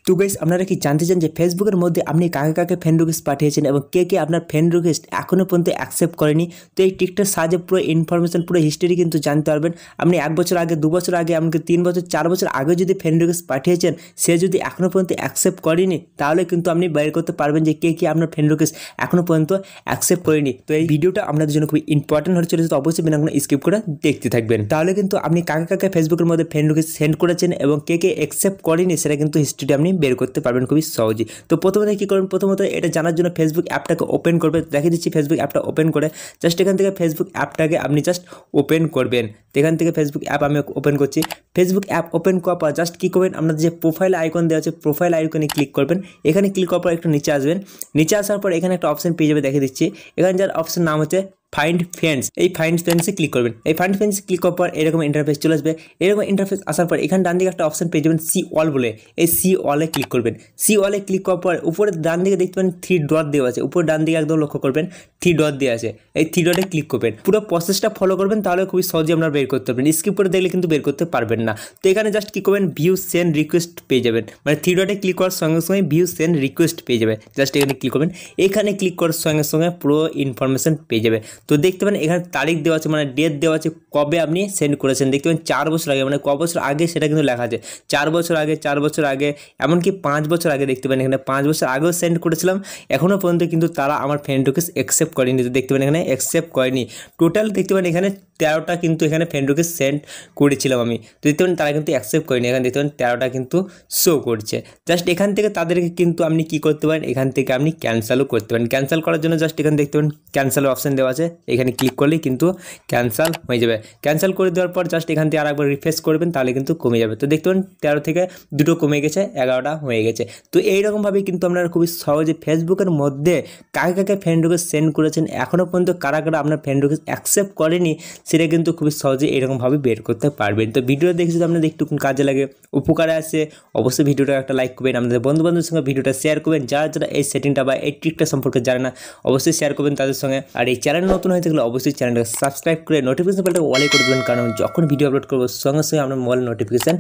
তো গাইস আপনারা কি জানতে চান যে ফেসবুকের মধ্যে আপনি কাকে কাকে ফ্রেন্ড রিকোয়েস্ট পাঠিয়েছেন এবং কে কে আপনার ফ্রেন্ড রিকোয়েস্ট এখনো পর্যন্ত অ্যাকসেপ্ট করেনি। তো এই টিকটার সাহায্যে পুরো ইনফরমেশন পুরো হিস্ট্রি কিন্তু জানতে পারবেন। আপনি 1 বছর আগে 2 বছর আগে এমনকি 3 বছর 4 বছর আগে যদি ফ্রেন্ড রিকোয়েস্ট পাঠিয়েছেন সে যদি এখনো পর্যন্ত অ্যাকসেপ্ট করেনি তাহলে কিন্তু আপনি বের করতে পারবেন যে কে কে আপনার ফ্রেন্ড রিকোয়েস্ট এখনো পর্যন্ত অ্যাকসেপ্ট করেনি। তো এই ভিডিওটা আপনাদের জন্য খুবই ইম্পর্টেন্ট হতে চলেছে, তো অবশ্যই বিনা কোনো স্কিপ করে দেখতে থাকবেন। তাহলে কিন্তু আপনি কাকে কাকে ফেসবুকের মধ্যে ফ্রেন্ড রিকোয়েস্ট সেন্ড করেছেন এবং কে কে অ্যাকসেপ্ট করেনি সেটা কিন্তু হিস্ট্রিটা আপনি বের করতে পারবেন খুবই সহজে। তো প্রথমে কি করবেন, প্রথমত এটা জানার জন্য ফেসবুক অ্যাপটাকে ওপেন করবে। দেখিয়ে দিচ্ছি ফেসবুক অ্যাপটা ওপেন করে জাস্ট এখান থেকে ফেসবুক অ্যাপটাকে আপনি জাস্ট ওপেন করবেন। এখান থেকে ফেসবুক অ্যাপ আমি ওপেন করছি। ফেসবুক অ্যাপ ওপেন করার পর জাস্ট কী করবেন, আপনাদের যে প্রোফাইল আইকন দেওয়া আছে প্রোফাইল আইকনে ক্লিক করবেন। এখানে ক্লিক করার পর একটু নিচে আসবেন। নিচে আসার পর এখানে একটা অপশন পেয়ে যাবে, দেখিয়ে দিচ্ছি। এখানে যার অপশন নাম হচ্ছে ফাইন্ড ফ্রেন্ডস। এই ফাইন্ড ফ্রেন্ডসে ক্লিক করবেন। এই ফাইন্ড ফ্রেন্ডসে ক্লিক করার পর এরকম ইন্টারফেস চলে আসবে। এরকম ইন্টারফেস আসার পর এখানে ডান দিকে একটা অপশন পেয়ে যাবেন সি অল বলে। এই সি অলে ক্লিক করবেন। সি অলে ক্লিক করার পর উপরে ডান দিকে দেখতে পাবেন 3 ডট দেওয়া আছে। উপরে ডান দিকে একদম লক্ষ্য করবেন 3 ডট দেওয়া আছে। এই 3 ডটে ক্লিক করবেন। পুরো প্রসেসটা ফলো করবেন, তাহলে খুবই সহজে আপনারা বের করতে পারবেন। স্কিপ করে দেখলে কিন্তু বের করতে পারবেন না। তো এখানে জাস্ট কী করবেন, ভিউ সেন্ড রিকোয়েস্ট পেয়ে যাবেন। মানে 3 ডটে ক্লিক করার সঙ্গে সঙ্গে ভিউ সেন্ড রিকোয়েস্ট পেয়ে যাবে। জাস্ট এখানে ক্লিক করবেন। এখানে ক্লিক করার সঙ্গে সঙ্গে পুরো ইনফরমেশন পেয়ে যাবে। তো দেখতে পাবেন এখানে তারিখ দেওয়া আছে, মানে ডেট দেওয়া আছে কবে আপনি সেন্ড করেছেন। দেখতে পাবেন 4 বছর আগে, মানে ক বছর আগে সেটা কিন্তু লেখা আছে। 4 বছর আগে, 4 বছর আগে, এমনকি 5 বছর আগে দেখতে পাবেন এখানে 5 বছর আগেও সেন্ড করেছিলাম। এখনও পর্যন্ত কিন্তু তারা আমার ফ্রেন্ড রিকোয়েস্ট অ্যাকসেপ্ট করেনি। তো দেখতে পাবেন এখানে অ্যাকসেপ্ট করেনি। টোটাল দেখতে পাবেন এখানে 13টা কিন্তু এখানে ফ্রেন্ড রিকোয়েস্ট সেন্ড করেছিলাম আমি। তো দেখতে পাবেন তারা কিন্তু অ্যাকসেপ্ট করেনি। এখানে দেখতে পাবেন 13টা কিন্তু শো করছে। জাস্ট এখান থেকে তাদেরকে কিন্তু আপনি কী করতে পারেন, এখান থেকে আপনি ক্যান্সেলও করতে পারেন। ক্যান্সেল করার জন্য জাস্ট এখানে দেখতে পাবেন ক্যান্সেলের অপশন দেওয়া আছে। এখানে ক্লিক করলেই কিন্তু ক্যান্সেল হয়ে যাবে। ক্যান্সেল করে দেওয়ার পর জাস্ট এখান থেকে আরেকবার রিফ্রেশ করবেন, তাহলে কিন্তু কমে যাবে। তো দেখতে পাবেন 13 থেকে 2টো কমে গেছে, 11টা হয়ে গেছে। তো এইরকমভাবেই কিন্তু আপনারা খুবই সহজে ফেসবুকের মধ্যে কাকে কাকে ফ্রেন্ড রিকোয়েস্ট সেন্ড করেছেন, এখনও পর্যন্ত কারা কারা আপনার ফ্রেন্ড রিকোয়েস্ট অ্যাকসেপ্ট করেনি সেটা কিন্তু খুবই সহজে এরকমভাবে বের করতে পারবেন। তো ভিডিওটা দেখে যদি আপনাদের একটু কাজে লাগে, উপকারে আসে, অবশ্যই ভিডিওটা একটা লাইক করবেন। আপনাদের বন্ধুবান্ধবের সঙ্গে ভিডিওটা শেয়ার করবেন। যারা যারা এই সেটিংটা বা এই ট্রিকটা সম্পর্কে জানে না অবশ্যই শেয়ার করবেন তাদের সঙ্গে। আর এই চ্যানেল নতুন হয়ে থাকলে অবশ্যই চ্যানেলটাকে সাবস্ক্রাইব করে নোটিফিকেশন বেলটা অলে করে দেবেন, কারণ যখন ভিডিও আপলোড করবো সঙ্গে সঙ্গে আপনার মোবাইল নোটিফিকেশন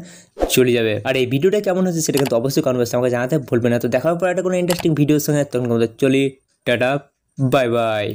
চলে যাবে। আর এই ভিডিওটা কেমন হচ্ছে সেটা কিন্তু অবশ্যই কমেন্ট বক্সে আমাকে জানাতে ভুলবেন না। তো দেখার পর একটা কোনো ইন্টারেস্টিং ভিডিওর সঙ্গে তখন টাটা, বাই বাই।